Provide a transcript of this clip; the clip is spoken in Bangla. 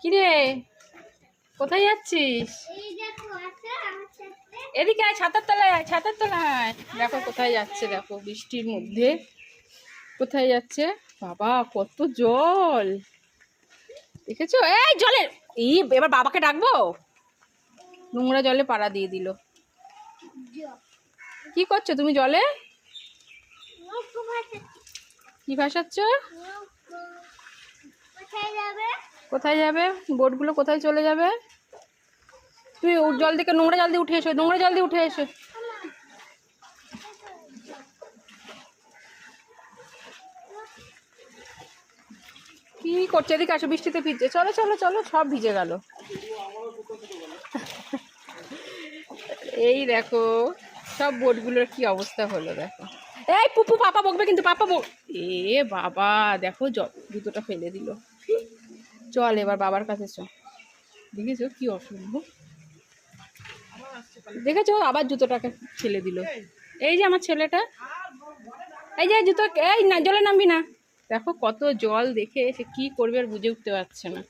কিরে কোথায় যাচ্ছিস? এদিকে আয়, ছাতার তলায় আয়, ছাতার তলায়। দেখো কোথায় যাচ্ছে, দেখো বৃষ্টির মধ্যে কোথায় যাচ্ছে। বাবা কত জল দেখেছো? এই জলের এবার বাবাকে ডাকবো। নোংরা জলে পাড়া দিয়ে দিল। কি করছো তুমি জলে? কি ভাসাচ্ছ? কোথায় যাবে? বোটগুলো কোথায় চলে যাবে? তুমি জল থেকে নোংরা জল দিয়ে উঠে এসো, নোংরা জল দিয়ে উঠে এসো। কি করছে? এদিকে আসো, বৃষ্টিতে ভিজছে। চলো চলো চলো, সব ভিজে গেল। এই দেখো সব বোটগুলোর কি অবস্থা হলো দেখো। এই পুপু, পাপা বকবে কিন্তু, পাপা বক। বাবা দেখো জুতোটা ফেলে দিল। চল এবার বাবার কাছে চল। দেখেছো কি অসুবিধা, দেখেছো আবার জুতোটাকে ফেলে দিল। এই যে আমার ছেলেটা, এই যে জুতো, এই না জলে নামবি না। দেখো কত জল, দেখে সে কি করবে আর বুঝে উঠতে পারছে না।